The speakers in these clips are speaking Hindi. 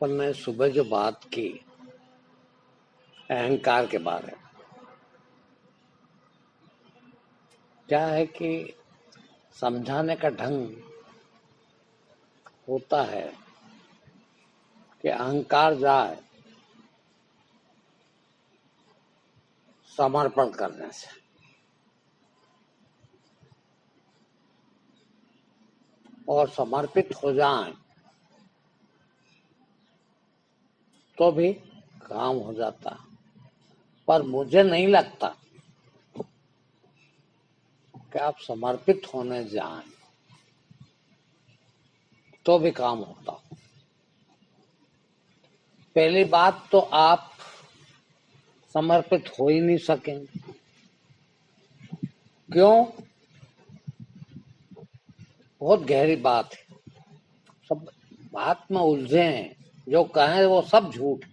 अपन ने सुबह जो बात की अहंकार के बारे में, क्या है कि समझाने का ढंग होता है कि अहंकार जाए समर्पण करने से। और समर्पित हो जाएं तो भी काम हो जाता। पर मुझे नहीं लगता कि आप समर्पित होने जाएं तो भी काम होता। पहली बात तो आप समर्पित हो ही नहीं सकेंगे। क्यों? बहुत गहरी बात है। सब बात में उलझे हैं, जो कहें वो सब झूठ।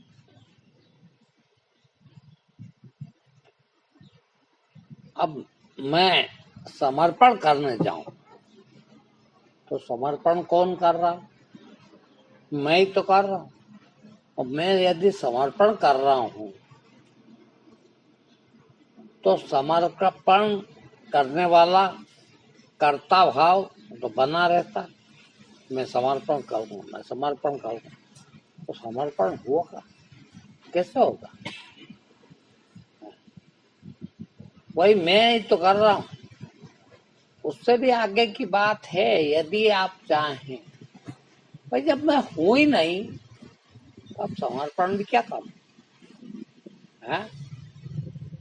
अब मैं समर्पण करने जाऊं तो समर्पण कौन कर रहा? मैं ही तो कर रहा हूं। और मैं यदि समर्पण कर रहा हूं तो समर्पण करने वाला कर्ता भाव तो बना रहता। मैं समर्पण करूं, मैं समर्पण करूं, तो समर्पण होगा कैसे? होगा वही मैं ही तो कर रहा हूं। उससे भी आगे की बात है, यदि आप चाहें भाई, जब मैं हूं ही नहीं तो अब समर्पण भी क्या काम है?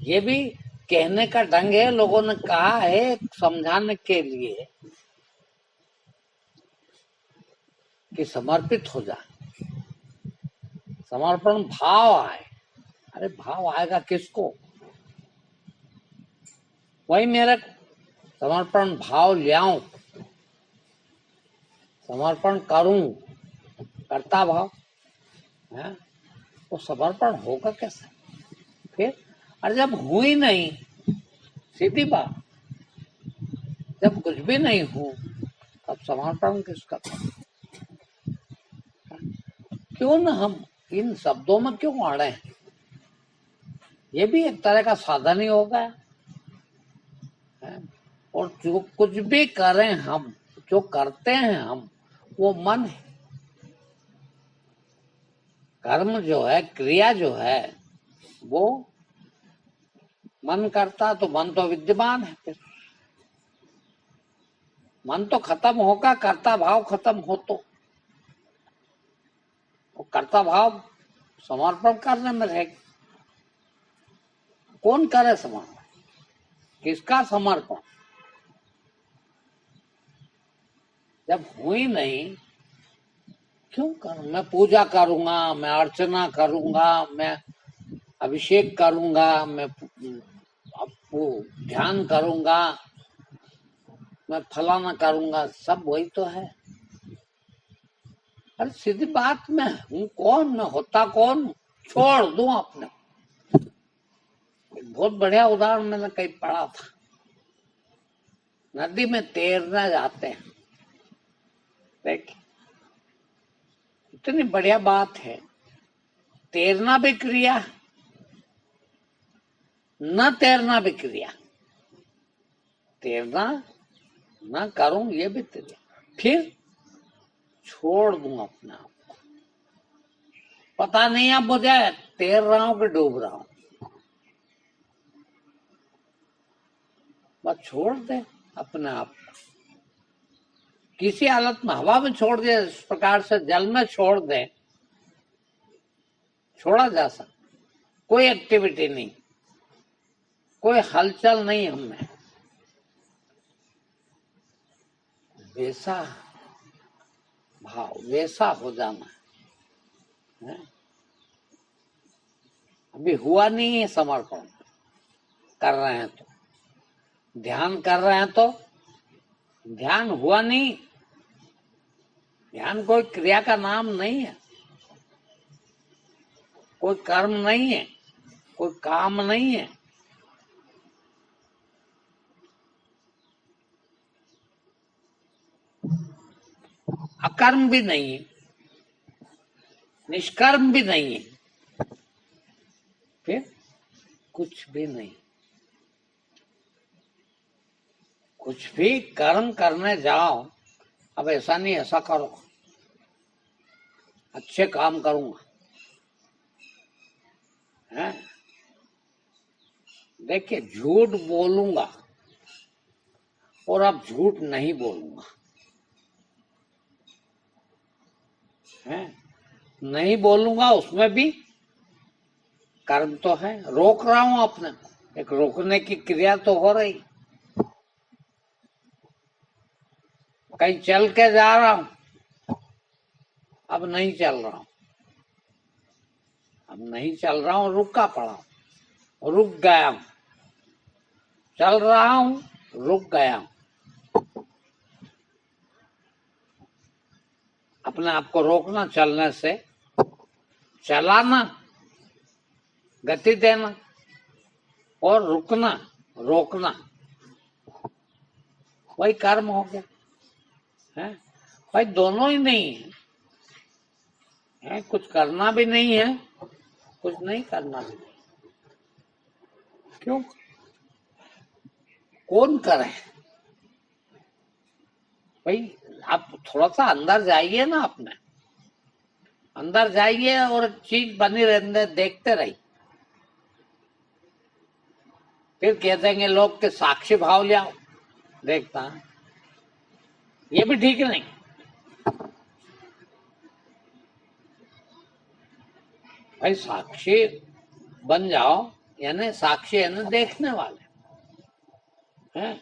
ये भी कहने का ढंग है। लोगों ने कहा है समझाने के लिए कि समर्पित हो जाए, समर्पण भाव आए। अरे भाव आएगा किसको? वही मेरा समर्पण भाव ले आऊं, समर्पण करूं, कर्ता भाव है, तो समर्पण होगा कैसे फिर? और जब हूं ही नहीं, सीधी बात, जब कुछ भी नहीं हूं तब समर्पण किसका? क्यों ना हम इन शब्दों में क्यों अड़े हैं? ये भी एक तरह का साधन ही होगा है? और जो कुछ भी करें हम, जो करते हैं हम, वो मन है। कर्म जो है, क्रिया जो है, वो मन करता तो मन तो विद्यमान है। फिर मन तो खत्म होगा, कर्ता भाव खत्म हो तो कर्ता भाव समर्पण करने में रहेगा। कौन करे समर्पण? किसका समर्पण? जब हुई नहीं क्यों करूं? मैं पूजा करूंगा, मैं अर्चना करूंगा, मैं अभिषेक करूंगा, मैं ध्यान करूंगा, मैं फलाना करूंगा, सब वही तो है। अरे सीधी बात, मैं हूं कौन? मैं होता कौन? छोड़ दूं अपने। बहुत बढ़िया उदाहरण मैंने कहीं पढ़ा था। नदी में तैरने जाते हैं, देखिए इतनी बढ़िया बात है। तैरना भी क्रिया, न तैरना भी क्रिया। तैरना न करूं ये भी क्रिया। फिर छोड़ दूं अपने आप को। पता नहीं अब मुझे तैर रहा हूं कि डूब रहा हूं, बस छोड़ दे अपने आप को। किसी हालत में हवा में छोड़ दे, इस प्रकार से जल में छोड़ दे, छोड़ा जा सकता। कोई एक्टिविटी नहीं, कोई हलचल नहीं हमें। वैसा भाव, वैसा हो जाना है। अभी हुआ नहीं है समर्पण। कर रहे हैं तो ध्यान कर रहे हैं, तो ध्यान हुआ नहीं। ध्यान कोई क्रिया का नाम नहीं है, कोई कर्म नहीं है, कोई काम नहीं है। अकर्म भी नहीं है। निष्कर्म भी नहीं है, फिर कुछ भी नहीं। कुछ भी कर्म करने जाओ, अब ऐसा नहीं ऐसा करो, अच्छे काम करूंगा, है? देखिए, झूठ बोलूंगा और अब झूठ नहीं बोलूंगा, है? नहीं बोलूंगा, उसमें भी कर्म तो है, रोक रहा हूं अपने को, एक रोकने की क्रिया तो हो रही। कहीं चल के जा रहा हूं, अब नहीं चल रहा हूं, अब नहीं चल रहा हूं, रुका पड़ा हूं, रुक गया हूं, चल रहा हूं, रुक गया हूं। अपने आप को रोकना, चलने से चलाना, गति देना, और रुकना, रोकना, वही कर्म हो गया, है? भाई दोनों ही नहीं है, है? कुछ करना भी नहीं है, कुछ नहीं करना भी नहीं। क्यों? कौन करे? भाई आप थोड़ा सा अंदर जाइए ना, अपने अंदर जाइए और चीज बनी रहने देखते रहिए। फिर कह देंगे लोग के साक्षी भाव ले आओ, देखता है, ये भी ठीक नहीं। भाई साक्षी बन जाओ, यानी साक्षी है ना, देखने वाले हैं,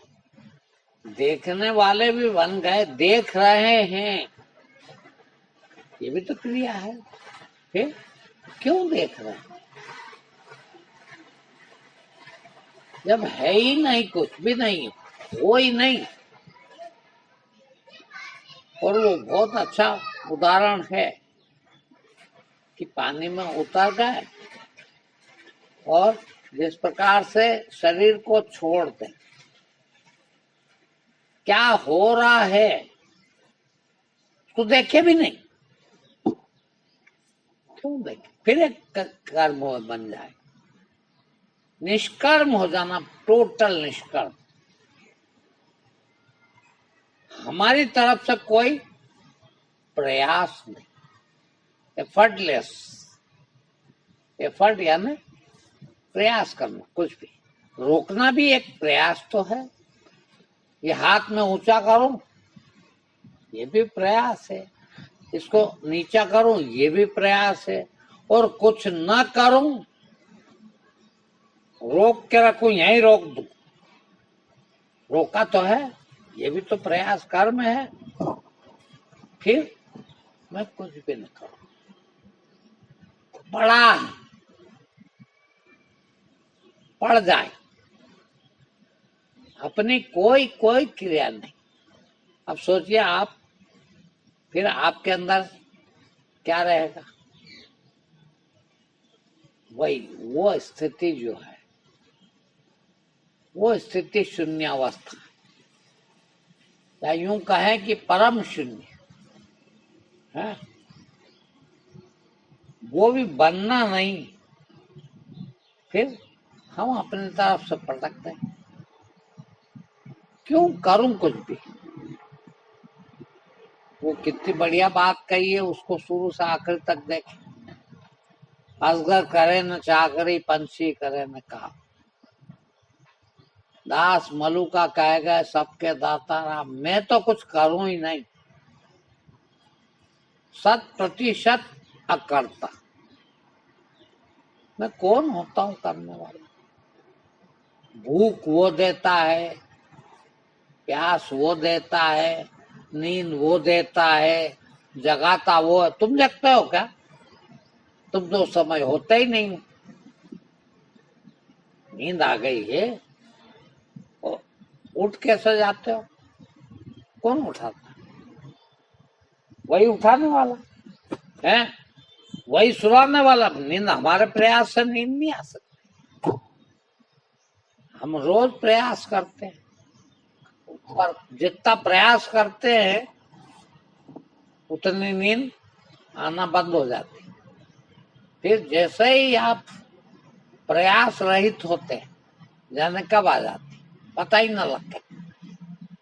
देखने वाले भी बन गए, देख रहे हैं, ये भी तो क्रिया है। फिर क्यों देख रहे हैं जब है ही नहीं, कुछ भी नहीं, हो ही नहीं? और वो बहुत अच्छा उदाहरण है कि पानी में उतर गए और जिस प्रकार से शरीर को छोड़ दें, क्या हो रहा है तो देखे भी नहीं, क्यों देखे? फिर एक कर्म बन जाए, निष्कर्म हो जाना, टोटल निष्कर्म। हमारी तरफ से कोई प्रयास नहीं, एफर्टलेस, एफर्ट यानी प्रयास करना, कुछ भी रोकना भी एक प्रयास तो है। ये हाथ में ऊंचा करूं, ये भी प्रयास है, इसको नीचा करूं, ये भी प्रयास है, और कुछ न करूं, रोक के रखूं, यहीं रोक दूं, रोका तो है, ये भी तो प्रयास कर्म है। फिर मैं कुछ भी न करूं, पड़ा पड़ जाए, अपनी कोई कोई क्रिया नहीं। अब सोचिए आप, फिर आपके अंदर क्या रहेगा? वही वो स्थिति जो है, वो स्थिति शून्यावस्था, या यूं कहें कि परम शून्य है, वो भी बनना नहीं। फिर हम अपनी तरफ से भटकते हैं, क्यों करूं कुछ भी? वो कितनी बढ़िया बात कही है, उसको शुरू से आखिर तक देखें। अजगर करे न चाकरी, पंछी करे न काम, दास मलुका कह गए सबके दाता राम। मैं तो कुछ करूं ही नहीं, 100% अकर्ता। मैं कौन होता हूं करने वाला? भूख वो देता है, प्यास वो देता है, नींद वो देता है, जगाता वो है। तुम जगते हो क्या? तुम तो समय होते ही नहीं। नींद आ गई है, उठ कैसे जाते हो? कौन उठाता? वही उठाने वाला है, वही सुलाने वाला। नींद हमारे प्रयास से नींद नहीं आ सकती। हम रोज प्रयास करते हैं, पर जितना प्रयास करते हैं उतनी नींद आना बंद हो जाती है। फिर जैसे ही आप प्रयास रहित होते हैं, जाने कब आ जाती पता ही न लगता।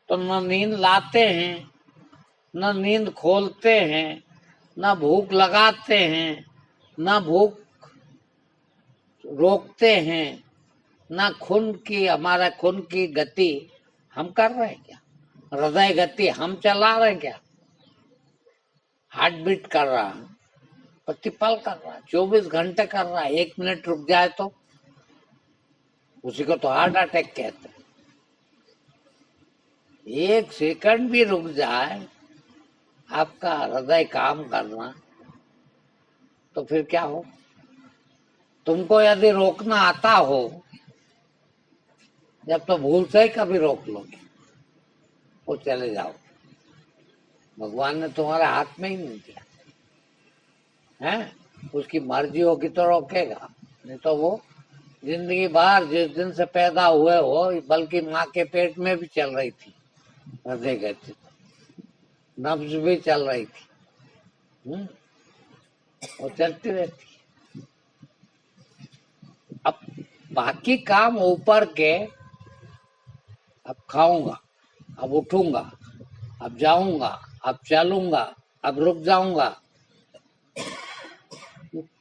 तो न नींद लाते हैं, न नींद खोलते हैं, न भूख लगाते हैं, न भूख रोकते हैं, न खून की हमारा खून की गति हम कर रहे हैं क्या? हृदय गति हम चला रहे हैं क्या? हार्ट बीट कर रहा है, प्रतिपल कर रहा है, 24 घंटे कर रहा है। 1 मिनट रुक जाए तो उसी को तो हार्ट अटैक कहते हैं। 1 सेकंड भी रुक जाए आपका हृदय काम करना तो फिर क्या हो? तुमको यदि रोकना आता हो, जब तो भूल से ही कभी रोक लोगे, वो चले जाओ। भगवान ने तुम्हारे हाथ में ही नहीं दिया है। उसकी मर्जी होगी तो रोकेगा, नहीं तो वो जिंदगी भर जिस दिन से पैदा हुए हो, बल्कि माँ के पेट में भी चल रही थी हृदय गति, नब्ज भी चल रही थी, वो चलती रहती। अब बाकी काम ऊपर के, अब खाऊंगा, अब उठूंगा, अब जाऊंगा, अब चलूंगा, अब रुक जाऊंगा,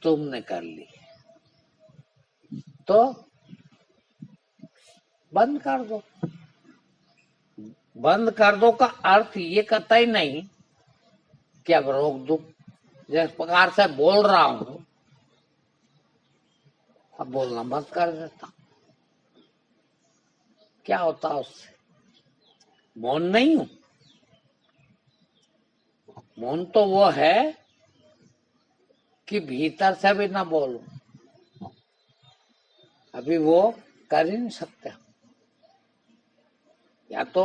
तुमने कर ली तो बंद कर दो। बंद कर दो का अर्थ ये कतई नहीं कि अब रोक दो। जिस प्रकार से बोल रहा हूं, अब बोलना बंद कर देता, क्या होता उससे? मौन नहीं हूं। मौन तो वो है कि भीतर से भी ना बोलूं, अभी वो कर ही नहीं सकते। या तो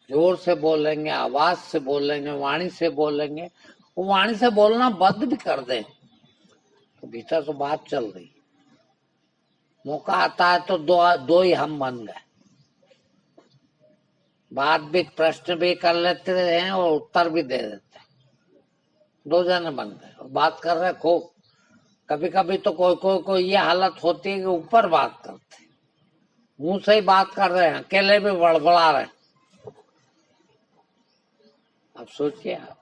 जोर से बोलेंगे, आवाज से बोलेंगे, वाणी से बोलेंगे। वो वाणी से बोलना बंद भी कर दें तो भीतर तो बात चल रही। मौका आता है तो दो ही हम बन गए, बात भी, प्रश्न भी कर लेते हैं और उत्तर भी दे देते हैं। 2 जने बन गए और बात कर रहे खूब। कभी कभी तो कोई ये हालत होती है कि ऊपर बात करते, मुंह से ही बात कर रहे हैं, अकेले भी बड़बड़ा रहे हैं। अब सोचिए आप,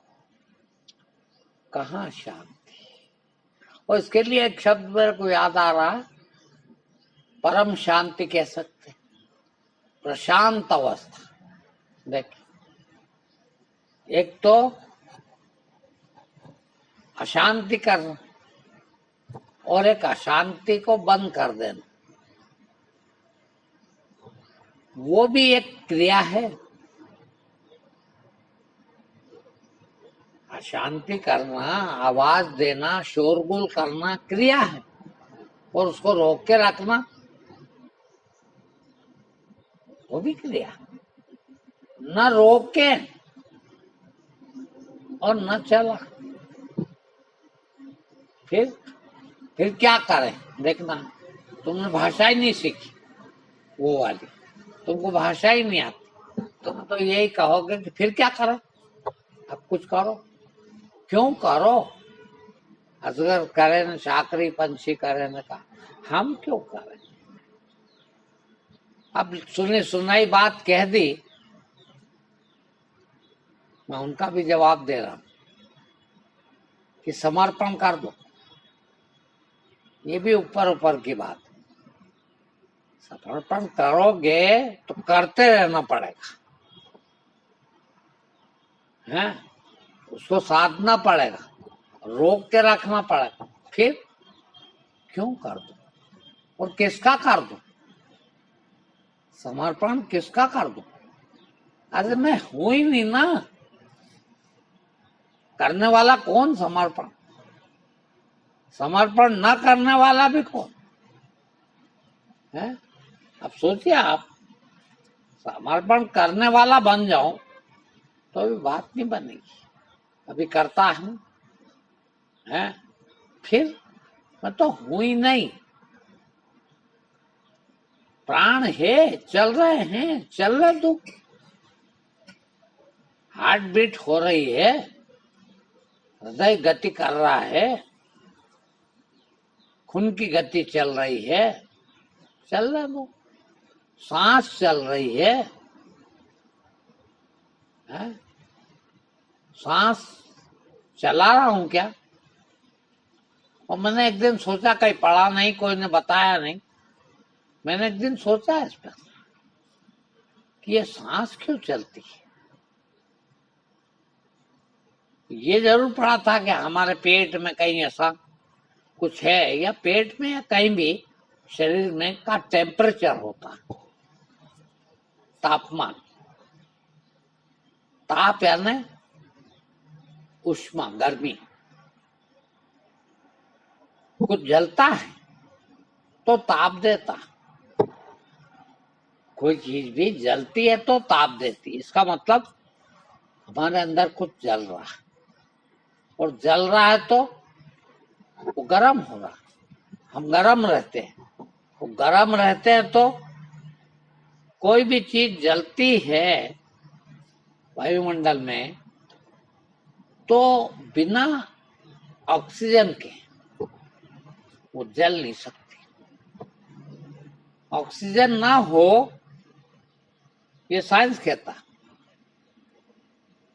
कहाँ शांति? और इसके लिए एक शब्द मेरे को याद आ रहा है, परम शांति कह सकते, प्रशांत अवस्था। देखिए, एक तो अशांति करना और एक अशांति को बंद कर देना, वो भी एक क्रिया है। अशांति करना, आवाज देना, शोरगुल करना क्रिया है, और उसको रोक के रखना वो भी क्रिया। न रोके और न चला, फिर क्या करें? देखना, तुमने भाषा ही नहीं सीखी वो वाली, तुमको भाषा ही नहीं आती, तुम तो यही कहोगे कि फिर क्या करें, अब कुछ करो। क्यों करो? अजगर करे न चाकरी, पंछी करे न का, हम क्यों करें? अब सुनी सुनाई बात कह दी, मैं उनका भी जवाब दे रहा हूं कि समर्पण कर दो। ये भी ऊपर ऊपर की बात। समर्पण करोगे तो करते रहना पड़ेगा, हैं? उसको साधना पड़ेगा, रोक के रखना पड़ेगा। फिर क्यों कर दो और किसका कर दो? समर्पण किसका कर दो? अरे मैं हूं ही नहीं ना, करने वाला कौन? समर्पण। समर्पण न करने वाला भी कौन है? अब सोचिए आप, समर्पण करने वाला बन जाओ तो अभी बात नहीं बनेगी। अभी करता हूं है, फिर मैं तो हूं ही नहीं। प्राण है, चल रहे हैं, चल रहे दो, हार्ट बीट हो रही है, हृदय गति कर रहा है, खून की गति चल रही है, चलने दो। सांस चल रही है? सांस चला रहा हूं क्या? और मैंने एक दिन सोचा, कहीं पढ़ा नहीं, कोई ने बताया नहीं, मैंने एक दिन सोचा इस पर कि ये सांस क्यों चलती है। ये जरूर पढ़ा था कि हमारे पेट में कहीं ऐसा कुछ है, या पेट में या कहीं भी शरीर में का टेम्परेचर होता है, तापमान। ताप यानी उष्मा, गर्मी। कुछ जलता है तो ताप देता, कोई चीज भी जलती है तो ताप देती है। इसका मतलब हमारे अंदर कुछ जल रहा है, और जल रहा है तो वो गर्म हो रहा, हम गर्म रहते हैं। वो गर्म रहते हैं तो कोई भी चीज जलती है वायुमंडल में तो बिना ऑक्सीजन के वो जल नहीं सकती। ऑक्सीजन ना हो, ये साइंस कहता,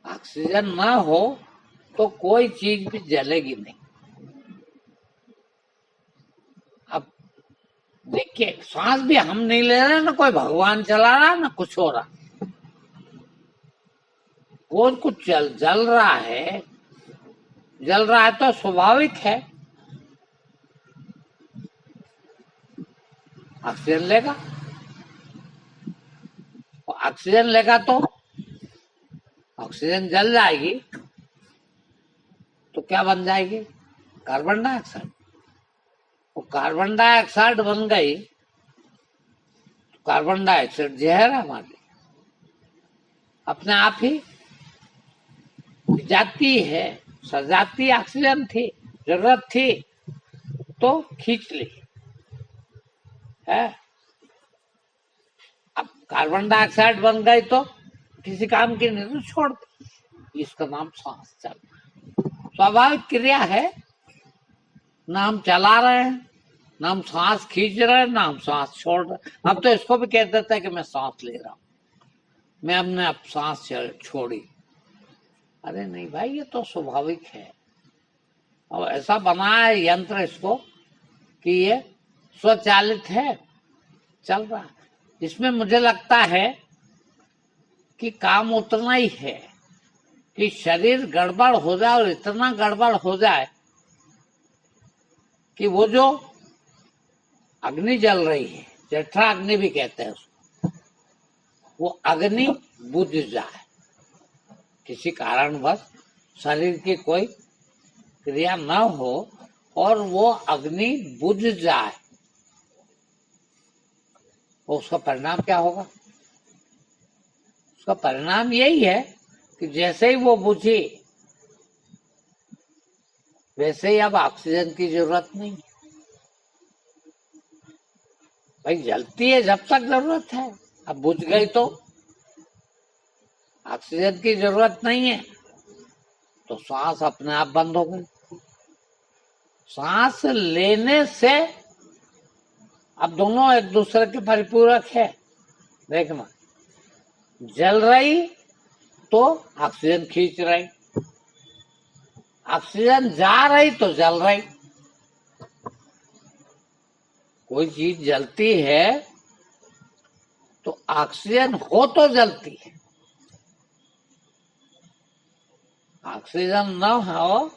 ऑक्सीजन ना हो तो कोई चीज भी जलेगी नहीं। अब देखिए, सांस भी हम नहीं ले रहे, ना कोई भगवान चला रहा, ना कुछ हो रहा। वो कुछ जल रहा है, जल रहा है तो स्वाभाविक है ऑक्सीजन लेगा। ऑक्सीजन लेगा तो ऑक्सीजन जल जाएगी, तो क्या बन जाएगी? Carbon dioxide. वो कार्बन डाइऑक्साइड बन गई, कार्बन डाइऑक्साइड जहर है हमारे लिए, अपने आप ही जाती है। सजाती ऑक्सीजन थी, जरूरत थी तो खींच ली है। अब कार्बन डाइऑक्साइड बन गई तो किसी काम की नहीं तो छोड़ दी। इसका नाम सांस चलना, स्वाभाविक क्रिया है। ना हम चला रहे हैं, ना हम सांस खींच रहे हैं, ना हम सांस छोड़ रहे हैं। अब तो इसको भी कह देते हैं कि मैं सांस ले रहा हूं, मैं हमने अब सांस छोड़ी। अरे नहीं भाई, ये तो स्वाभाविक है। और ऐसा बना है यंत्र इसको कि ये स्वचालित है, चल रहा है। इसमें मुझे लगता है कि काम उतना ही है कि शरीर गड़बड़ हो जाए, और इतना गड़बड़ हो जाए कि वो जो अग्नि जल रही है, जठरा अग्नि भी कहते हैं उसको, वो अग्नि बुझ जाए। किसी कारणवश शरीर की कोई क्रिया न हो और वो अग्नि बुझ जाए, तो उसका परिणाम क्या होगा? उसका परिणाम यही है कि जैसे ही वो बुझी, वैसे ही अब ऑक्सीजन की जरूरत नहीं। भाई जलती है जब तक जरूरत है, अब बुझ गई तो ऑक्सीजन की जरूरत नहीं है, तो सांस अपने आप बंद हो गई। सांस लेने से अब दोनों एक दूसरे के परिपूरक है। देखना, जल रही तो ऑक्सीजन खींच रही, ऑक्सीजन जा रही तो जल रही। कोई चीज जलती है तो ऑक्सीजन हो तो जलती है, ऑक्सीजन न हो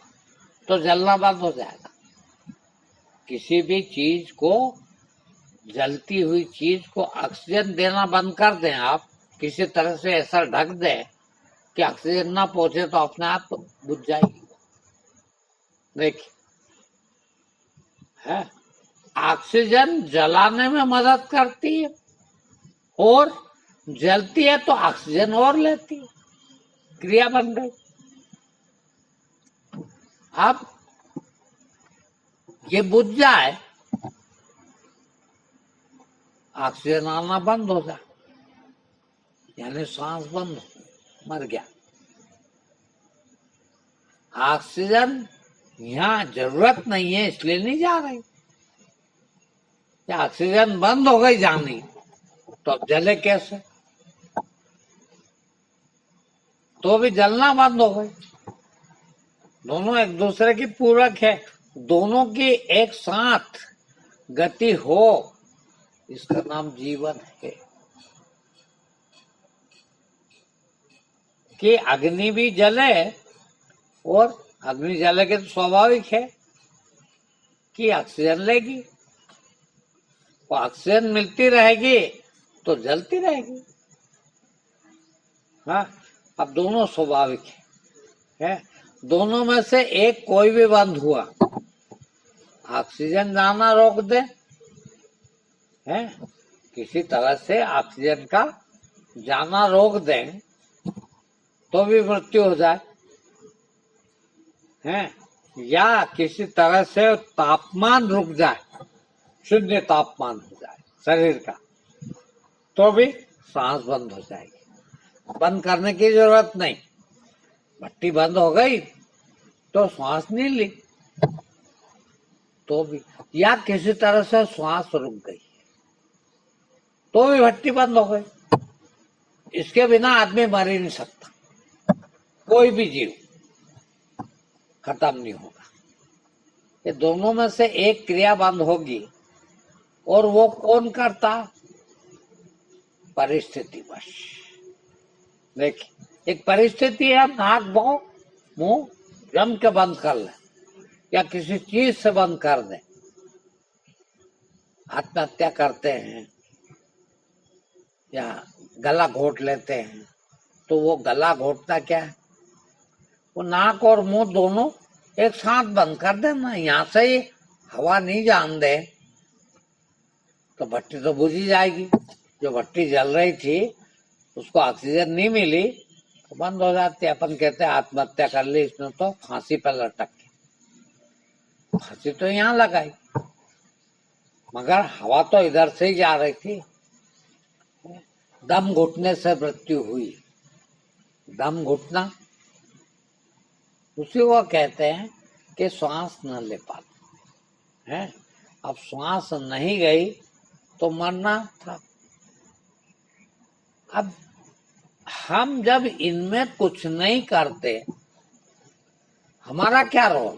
तो जलना बंद हो जाएगा। किसी भी चीज को, जलती हुई चीज को ऑक्सीजन देना बंद कर दें आप, किसी तरह से ऐसा ढक दें कि ऑक्सीजन ना पहुंचे, तो अपने आप बुझ जाएगी। देखिए, है ऑक्सीजन जलाने में मदद करती है, और जलती है तो ऑक्सीजन और लेती है, क्रिया बन गई। अब ये बुझ जाए, ऑक्सीजन आना बंद हो जाए, यानी सांस बंद हो, मर गया। ऑक्सीजन यहाँ जरूरत नहीं है इसलिए नहीं जा रही, या ऑक्सीजन बंद हो गई जानी तो अब जले कैसे? तो भी जलना बंद हो गई। दोनों एक दूसरे की पूरक है, दोनों की एक साथ गति हो, इसका नाम जीवन है। कि अग्नि भी जले, और अग्नि जलेगी तो स्वाभाविक है कि ऑक्सीजन लेगी, और ऑक्सीजन मिलती रहेगी तो जलती रहेगी। हाँ, अब दोनों स्वाभाविक है। दोनों में से एक कोई भी बंद हुआ, ऑक्सीजन जाना रोक दे, है किसी तरह से ऑक्सीजन का जाना रोक दें तो भी मृत्यु हो जाए, है या किसी तरह से तापमान रुक जाए, शून्य तापमान हो जाए शरीर का, तो भी सांस बंद हो जाएगी। बंद करने की जरूरत नहीं, भट्टी बंद हो गई तो श्वास नहीं ली तो भी, या किसी तरह से श्वास रुक गई तो भी भट्टी बंद हो गई। इसके बिना आदमी मर ही नहीं सकता, कोई भी जीव खत्म नहीं होगा। ये दोनों में से एक क्रिया बंद होगी, और वो कौन करता? परिस्थितिवश। देखिए, एक परिस्थिति है, नाक बहु मुंह जम के बंद कर ले, या किसी चीज से बंद कर दे। आत्महत्या करते हैं या गला घोट लेते हैं, तो वो गला घोटता क्या है? वो नाक और मुंह दोनों एक साथ बंद कर देना, यहाँ से ही हवा नहीं जान दे तो भट्टी तो बुझ ही जाएगी। जो भट्टी जल रही थी उसको ऑक्सीजन नहीं मिली तो बंद हो जाती है। अपन कहते हैं आत्महत्या कर ली इसने तो फांसी पर लटक के, फांसी तो यहाँ लगाई मगर हवा तो इधर से ही जा रही थी। दम घुटने से मृत्यु हुई। दम घुटना उसी को कहते हैं कि श्वास न ले पाते हैं। अब श्वास नहीं गई तो मरना था। अब हम जब इनमें कुछ नहीं करते, हमारा क्या रोल?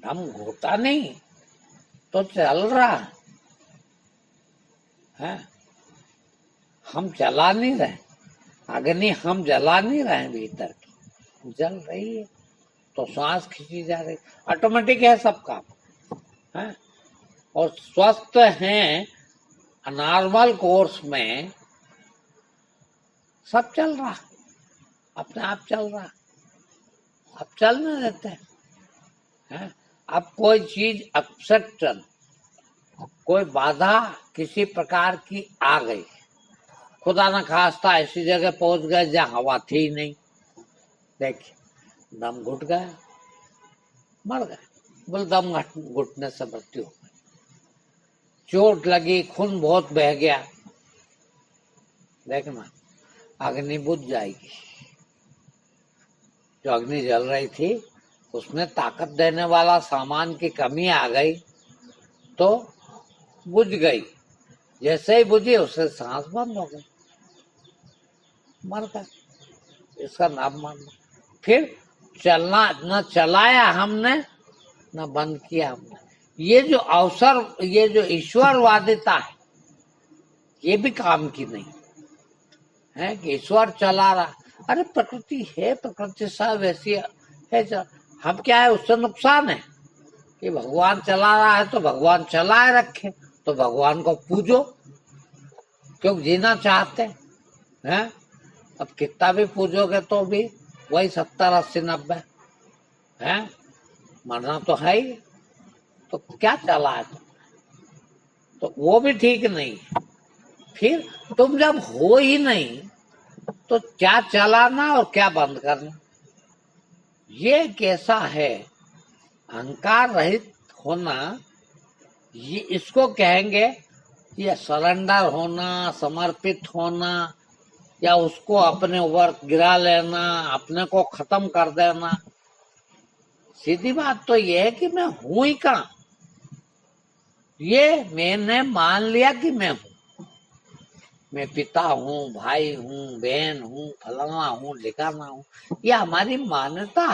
हम घोटा नहीं तो चल रहा है, हम चला नहीं रहे, अग्नि हम जला नहीं रहे, भीतर की जल रही है तो श्वास खींची जा रही, ऑटोमेटिक है सब काम है। और स्वस्थ हैं, नॉर्मल कोर्स में सब चल रहा, अपने आप चल रहा, अब चलने देते हैं। अब कोई चीज अपसेट, कोई बाधा किसी प्रकार की आ गई, खुदा न खास्ता ऐसी जगह पहुंच गए जहां हवा थी ही नहीं, देखिए दम घुट गया, मर गए। बोल दम घुटने से मृत्यु हो गई, चोट लगी, खून बहुत बह गया, देखना अग्नि बुझ जाएगी। जो अग्नि जल रही थी उसमें ताकत देने वाला सामान की कमी आ गई तो बुझ गई। जैसे ही बुझी उससे सांस बंद हो गई, मर गए। इसका नाम मानना। फिर चलना न चलाया हमने न बंद किया हमने। ये जो अवसर, ये जो ईश्वरवादिता है, ये भी काम की नहीं है कि ईश्वर चला रहा। अरे प्रकृति है, प्रकृति सब वैसी है। हम क्या है, उससे नुकसान है कि भगवान चला रहा है तो भगवान चलाए रखे, तो भगवान को पूजो, क्यों जीना चाहते हैं। अब कितना भी पूजोगे तो भी वही 70, 80, 90 है, मरना तो है ही। तो क्या चला है तो वो भी ठीक नहीं। फिर तुम जब हो ही नहीं तो क्या चलाना और क्या बंद करना? ये कैसा है अहंकार रहित होना, ये इसको कहेंगे ये सरेंडर होना, समर्पित होना, या उसको अपने ऊपर गिरा लेना, अपने को खत्म कर देना। सीधी बात तो ये है कि मैं हूं ही कहां, ये मैंने मान लिया कि मैं हूँ, मैं पिता हूँ, भाई हूँ, बहन हूँ, फलाना हूँ, ठिकाना हूँ, ये हमारी मान्यता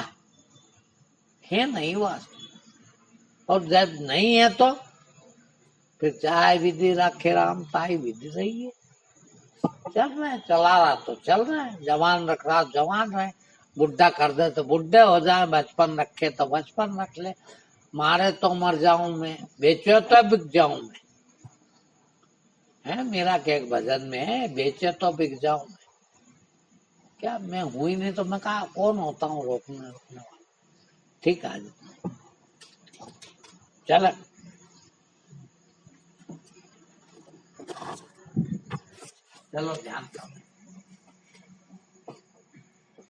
है नहीं वास्तव। और जब नहीं है तो फिर चाहे विधि रखे राम ताई विधि रही है। चल रहे हैं, चला रहा तो चल रहे हैं, जवान रख रहा जवान रहे, बुढ़ा कर दे तो बुढ़े हो जाए, बचपन रखे तो बचपन रख ले, मारे तो मर जाऊं मैं, बेचे तो बिक जाऊं मैं, है मेरा क्या एक भजन में है, बेचे तो बिक जाऊं मैं। क्या मैं हूं ही नहीं तो मैं कहा कौन होता हूँ रोकने रोकने वाला। ठीक है चल, चलो ध्यान करो।